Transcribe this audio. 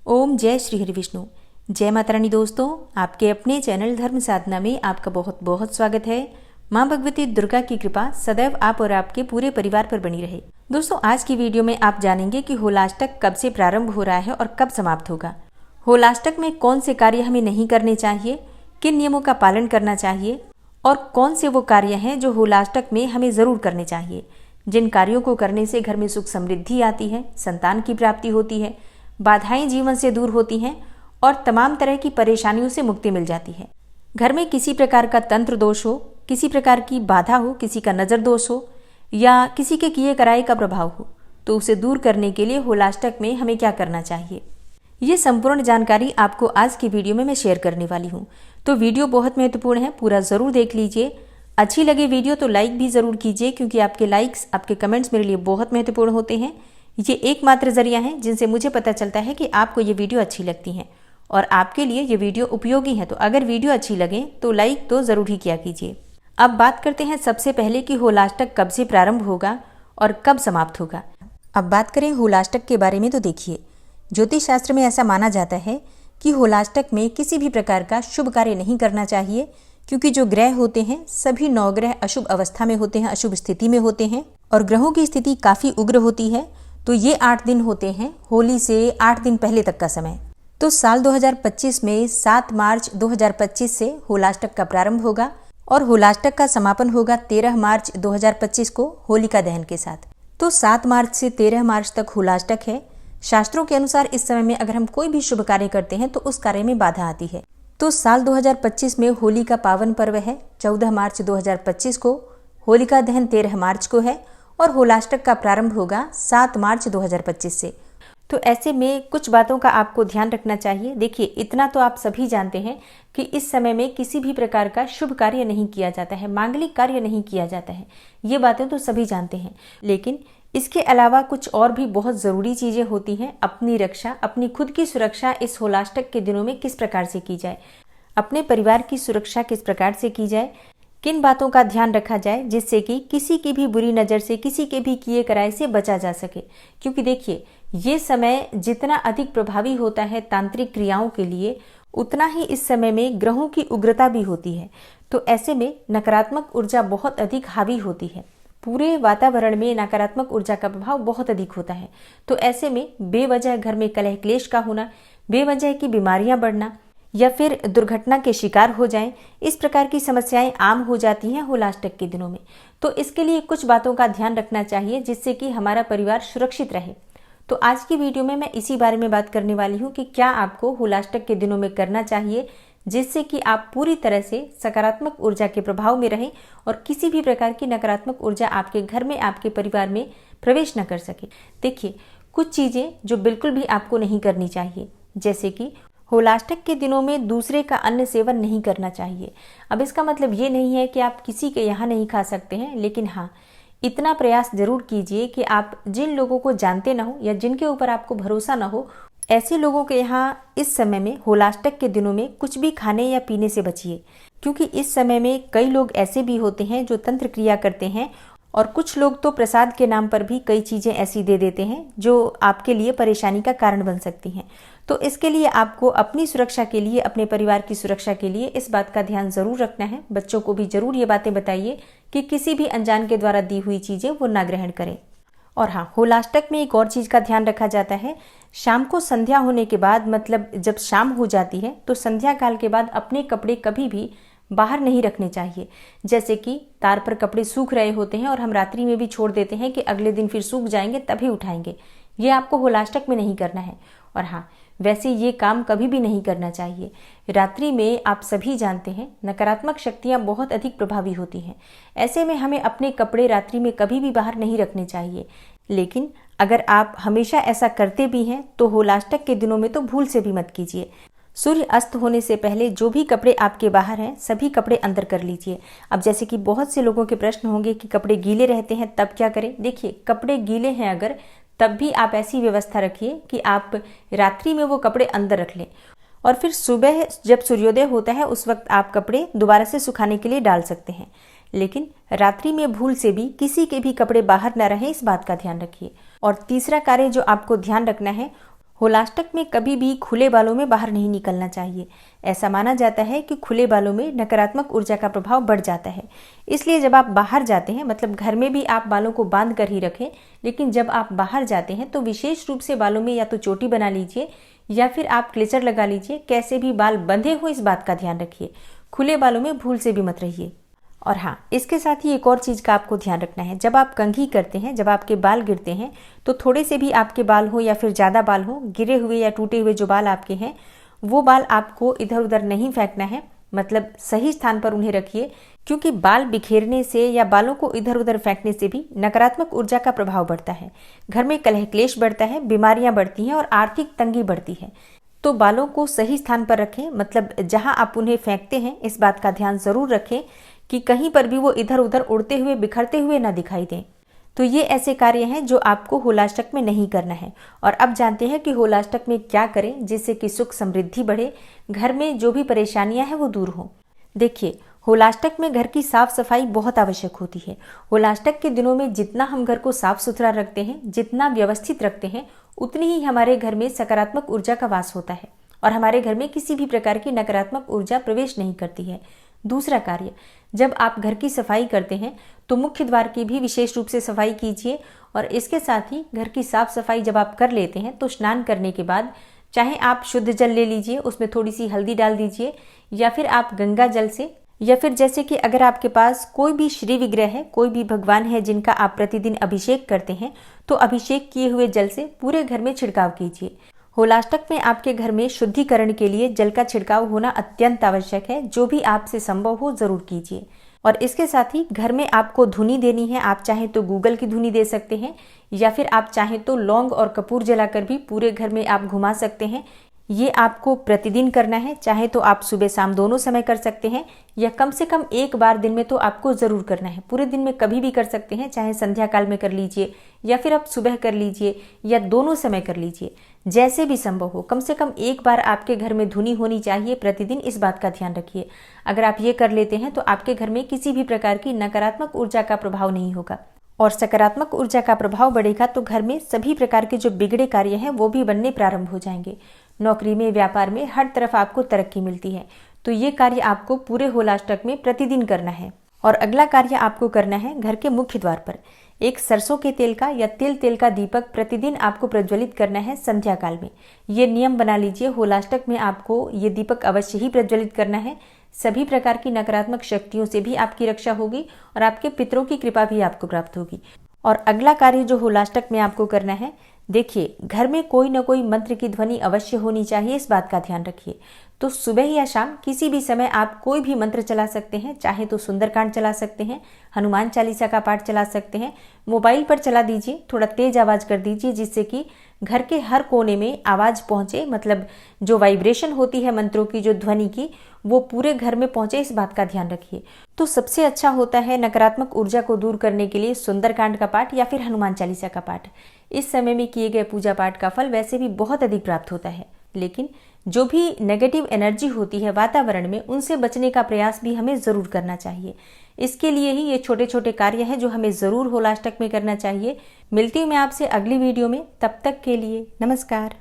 ओम जय श्री हरि विष्णु। जय माता रानी। दोस्तों, आपके अपने चैनल धर्म साधना में आपका बहुत बहुत स्वागत है। माँ भगवती दुर्गा की कृपा सदैव आप और आपके पूरे परिवार पर बनी रहे। दोस्तों, आज की वीडियो में आप जानेंगे कि होलाष्टक कब से प्रारंभ हो रहा है और कब समाप्त होगा। होलाष्टक में कौन से कार्य हमें नहीं करने चाहिए, किन नियमों का पालन करना चाहिए और कौन से वो कार्य हैं जो होलाष्टक में हमें जरूर करने चाहिए, जिन कार्यों को करने से घर में सुख समृद्धि आती है, संतान की प्राप्ति होती है, बाधाएं जीवन से दूर होती हैं और तमाम तरह की परेशानियों से मुक्ति मिल जाती है। घर में किसी प्रकार का तंत्र दोष हो, किसी प्रकार की बाधा हो, किसी का नजर दोष हो या किसी के किए कराए का प्रभाव हो, तो उसे दूर करने के लिए होलाष्टक में हमें क्या करना चाहिए, ये संपूर्ण जानकारी आपको आज की वीडियो में मैं शेयर करने वाली हूँ। तो वीडियो बहुत महत्वपूर्ण है, पूरा जरूर देख लीजिए। अच्छी लगे वीडियो तो लाइक भी जरूर कीजिए, क्योंकि आपके लाइक्स, आपके कमेंट्स मेरे लिए बहुत महत्वपूर्ण होते हैं। ये एकमात्र जरिया है जिनसे मुझे पता चलता है कि आपको ये वीडियो अच्छी लगती है और आपके लिए ये वीडियो उपयोगी है। तो अगर वीडियो अच्छी लगे तो लाइक तो जरूर ही किया कीजिए। अब बात करते हैं सबसे पहले कि होलाष्टक कब से प्रारंभ होगा और कब समाप्त होगा। अब बात करें होलाष्टक के बारे में, तो देखिए, ज्योतिष शास्त्र में ऐसा माना जाता है कि होलाष्टक में किसी भी प्रकार का शुभ कार्य नहीं करना चाहिए, क्योंकि जो ग्रह होते हैं सभी 9 ग्रह अशुभ अवस्था में होते हैं, अशुभ स्थिति में होते हैं और ग्रहों की स्थिति काफी उग्र होती है। तो ये 8 दिन होते हैं, होली से 8 दिन पहले तक का समय। तो साल 2025 में 7 मार्च 2025 से होलाष्टक का प्रारंभ होगा और होलाष्टक का समापन होगा 13 मार्च 2025 को होलिका दहन के साथ। तो 7 मार्च से 13 मार्च तक होलाष्टक है। शास्त्रों के अनुसार इस समय में अगर हम कोई भी शुभ कार्य करते हैं तो उस कार्य में बाधा आती है। तो साल 2025 में होली का पावन पर्व है 14 मार्च 2025 को, होलिका दहन 13 मार्च को है और होलाष्टक का प्रारंभ होगा 7 मार्च 2025 से। तो ऐसे में कुछ बातों का आपको ध्यान रखना चाहिए। देखिए, इतना तो आप सभी जानते हैं कि इस समय में किसी भी प्रकार का शुभ कार्य नहीं किया जाता है, मांगलिक कार्य नहीं किया जाता है। ये बातें तो सभी जानते हैं, लेकिन इसके अलावा कुछ और भी बहुत ज़रूरी चीज़ें होती हैं। अपनी रक्षा, अपनी खुद की सुरक्षा इस होलाष्टक के दिनों में किस प्रकार से की जाए, अपने परिवार की सुरक्षा किस प्रकार से की जाए, किन बातों का ध्यान रखा जाए जिससे कि किसी की भी बुरी नज़र से, किसी के भी किए कराए से बचा जा सके। क्योंकि देखिए, ये समय जितना अधिक प्रभावी होता है तांत्रिक क्रियाओं के लिए, उतना ही इस समय में ग्रहों की उग्रता भी होती है। तो ऐसे में नकारात्मक ऊर्जा बहुत अधिक हावी होती है, पूरे वातावरण में नकारात्मक ऊर्जा का प्रभाव बहुत अधिक होता है। तो ऐसे में बेवजह घर में कलह क्लेश का होना, बेवजह की बीमारियां बढ़ना या फिर दुर्घटना के शिकार हो जाएं, इस प्रकार की समस्याएं आम हो जाती हैं होलाष्टक के दिनों में। तो इसके लिए कुछ बातों का ध्यान रखना चाहिए जिससे कि हमारा परिवार सुरक्षित रहे। तो आज की वीडियो में मैं इसी बारे में बात करने वाली हूँ कि क्या आपको होलाष्टक के दिनों में करना चाहिए, जिससे कि आप पूरी तरह से सकारात्मक ऊर्जा के प्रभाव में रहें और किसी भी प्रकार की नकारात्मक ऊर्जा आपके घर में, आपके परिवार में प्रवेश न कर सके। देखिए, कुछ चीज़ें जो बिल्कुल भी आपको नहीं करनी चाहिए, जैसे कि होलाष्टक के दिनों में दूसरे का अन्न सेवन नहीं करना चाहिए। अब इसका मतलब ये नहीं है कि आप किसी के यहाँ नहीं खा सकते हैं, लेकिन हाँ, इतना प्रयास जरूर कीजिए कि आप जिन लोगों को जानते ना हो या जिनके ऊपर आपको भरोसा ना हो, ऐसे लोगों के यहाँ इस समय में, होलाष्टक के दिनों में कुछ भी खाने या पीने से बचिए। क्योंकि इस समय में कई लोग ऐसे भी होते हैं जो तंत्र क्रिया करते हैं और कुछ लोग तो प्रसाद के नाम पर भी कई चीज़ें ऐसी दे देते हैं जो आपके लिए परेशानी का कारण बन सकती हैं। तो इसके लिए आपको अपनी सुरक्षा के लिए, अपने परिवार की सुरक्षा के लिए इस बात का ध्यान जरूर रखना है। बच्चों को भी जरूर ये बातें बताइए कि किसी भी अनजान के द्वारा दी हुई चीज़ें वो ना ग्रहण करें। और हाँ, होलाष्टक में एक और चीज़ का ध्यान रखा जाता है। शाम को संध्या होने के बाद, मतलब जब शाम हो जाती है, तो संध्या काल के बाद अपने कपड़े कभी भी बाहर नहीं रखने चाहिए। जैसे कि तार पर कपड़े सूख रहे होते हैं और हम रात्रि में भी छोड़ देते हैं कि अगले दिन फिर सूख जाएंगे तभी उठाएंगे। ये आपको होलाष्टक में नहीं करना है। और हाँ, वैसे ये काम कभी भी नहीं करना चाहिए। रात्रि में आप सभी जानते हैं नकारात्मक शक्तियाँ बहुत अधिक प्रभावी होती हैं। ऐसे में हमें अपने कपड़े रात्रि में कभी भी बाहर नहीं रखने चाहिए। लेकिन अगर आप हमेशा ऐसा करते भी हैं तो होलाष्टक के दिनों में तो भूल से भी मत कीजिए। सूर्य अस्त होने से पहले जो भी कपड़े आपके बाहर हैं, सभी कपड़े अंदर कर लीजिए। अब जैसे कि बहुत से लोगों के प्रश्न होंगे कि कपड़े गीले रहते हैं तब क्या करें। देखिए, कपड़े गीले हैं अगर, तब भी आप ऐसी व्यवस्था रखिए कि आप रात्रि में वो कपड़े अंदर रख लें और फिर सुबह जब सूर्योदय होता है उस वक्त आप कपड़े दोबारा से सुखाने के लिए डाल सकते हैं। लेकिन रात्रि में भूल से भी किसी के भी कपड़े बाहर न रहें, इस बात का ध्यान रखिए। और तीसरा कार्य जो आपको ध्यान रखना है होलाष्टक में कभी भी खुले बालों में बाहर नहीं निकलना चाहिए। ऐसा माना जाता है कि खुले बालों में नकारात्मक ऊर्जा का प्रभाव बढ़ जाता है। इसलिए जब आप बाहर जाते हैं, मतलब घर में भी आप बालों को बांध कर ही रखें, लेकिन जब आप बाहर जाते हैं तो विशेष रूप से बालों में या तो चोटी बना लीजिए या फिर आप क्लेचर लगा लीजिए। कैसे भी बाल बंधे हो इस बात का ध्यान रखिए। खुले बालों में भूल से भी मत रहिए। और हाँ, इसके साथ ही एक और चीज़ का आपको ध्यान रखना है। जब आप कंघी करते हैं, जब आपके बाल गिरते हैं, तो थोड़े से भी आपके बाल हो या फिर ज़्यादा बाल हो, गिरे हुए या टूटे हुए जो बाल आपके हैं, वो बाल आपको इधर उधर नहीं फेंकना है। मतलब सही स्थान पर उन्हें रखिए, क्योंकि बाल बिखेरने से या बालों को इधर उधर फेंकने से भी नकारात्मक ऊर्जा का प्रभाव बढ़ता है। घर में कलह क्लेश बढ़ता है, बीमारियां बढ़ती हैं और आर्थिक तंगी बढ़ती है। तो बालों को सही स्थान पर रखें, मतलब जहां आप उन्हें फेंकते हैं इस बात का ध्यान जरूर रखें कि कहीं पर भी वो इधर उधर उड़ते हुए बिखरते हुए ना दिखाई दें। तो ये ऐसे कार्य हैं जो आपको होलाष्टक में नहीं करना है। और अब जानते हैं कि होलाष्टक में क्या करें जिससे कि सुख समृद्धि बढ़े, घर में जो भी परेशानियां हैं वो दूर हों। देखिए, होलाष्टक में घर की साफ सफाई बहुत आवश्यक होती है। होलाष्टक के दिनों में जितना हम घर को साफ सुथरा रखते हैं, जितना व्यवस्थित रखते हैं, उतनी ही हमारे घर में सकारात्मक ऊर्जा का वास होता है और हमारे घर में किसी भी प्रकार की नकारात्मक ऊर्जा प्रवेश नहीं करती है। दूसरा कार्य, जब आप घर की सफाई करते हैं तो मुख्य द्वार की भी विशेष रूप से सफाई कीजिए। और इसके साथ ही घर की साफ सफाई जब आप कर लेते हैं तो स्नान करने के बाद चाहे आप शुद्ध जल ले लीजिए, उसमें थोड़ी सी हल्दी डाल दीजिए, या फिर आप गंगा जल से, या फिर जैसे कि अगर आपके पास कोई भी श्री विग्रह है, कोई भी भगवान है जिनका आप प्रतिदिन अभिषेक करते हैं, तो अभिषेक किए हुए जल से पूरे घर में छिड़काव कीजिए। होलाष्टक में आपके घर में शुद्धिकरण के लिए जल का छिड़काव होना अत्यंत आवश्यक है। जो भी आपसे संभव हो जरूर कीजिए। और इसके साथ ही घर में आपको धुनी देनी है। आप चाहें तो गूगल की धुनी दे सकते हैं, या फिर आप चाहें तो लौंग और कपूर जलाकर भी पूरे घर में आप घुमा सकते हैं। ये आपको प्रतिदिन करना है। चाहे तो आप सुबह शाम दोनों समय कर सकते हैं, या कम से कम एक बार दिन में तो आपको जरूर करना है। पूरे दिन में कभी भी कर सकते हैं, चाहे संध्या काल में कर लीजिए या फिर आप सुबह कर लीजिए या दोनों समय कर लीजिए, जैसे भी संभव हो। कम से कम एक बार आपके घर में धुनी होनी चाहिए प्रतिदिन, इस बात का ध्यान रखिए। अगर आप ये कर लेते हैं तो आपके घर में किसी भी प्रकार की नकारात्मक ऊर्जा का प्रभाव नहीं होगा और सकारात्मक ऊर्जा का प्रभाव बढ़ेगा तो घर में सभी प्रकार के जो बिगड़े कार्य हैं वो भी बनने प्रारंभ हो जाएंगे। नौकरी में, व्यापार में, हर तरफ आपको तरक्की मिलती है। तो ये कार्य आपको पूरे होलाष्टक में प्रतिदिन करना है। और अगला कार्य आपको करना है, घर के मुख्य द्वार पर एक सरसों के तेल का या तेल का दीपक प्रतिदिन आपको प्रज्वलित करना है संध्या काल में। ये नियम बना लीजिए, होलाष्टक में आपको ये दीपक अवश्य ही प्रज्वलित करना है। सभी प्रकार की नकारात्मक शक्तियों से भी आपकी रक्षा होगी और आपके पितरों की कृपा भी आपको प्राप्त होगी। और अगला कार्य जो होलाष्टक में आपको करना है, देखिए, घर में कोई न कोई मंत्र की ध्वनि अवश्य होनी चाहिए, इस बात का ध्यान रखिए। तो सुबह या शाम किसी भी समय आप कोई भी मंत्र चला सकते हैं। चाहे तो सुंदरकांड चला सकते हैं, हनुमान चालीसा का पाठ चला सकते हैं, मोबाइल पर चला दीजिए, थोड़ा तेज आवाज कर दीजिए जिससे कि घर के हर कोने में आवाज पहुंचे। मतलब जो वाइब्रेशन होती है मंत्रों की, जो ध्वनि की, वो पूरे घर में पहुंचे, इस बात का ध्यान रखिए। तो सबसे अच्छा होता है नकारात्मक ऊर्जा को दूर करने के लिए सुंदरकांड का पाठ या फिर हनुमान चालीसा का पाठ। इस समय में किए गए पूजा पाठ का फल वैसे भी बहुत अधिक प्राप्त होता है, लेकिन जो भी नेगेटिव एनर्जी होती है वातावरण में, उनसे बचने का प्रयास भी हमें जरूर करना चाहिए। इसके लिए ही ये छोटे छोटे कार्य हैं जो हमें जरूर होलाष्टक में करना चाहिए। मिलती हूँ मैं आपसे अगली वीडियो में, तब तक के लिए नमस्कार।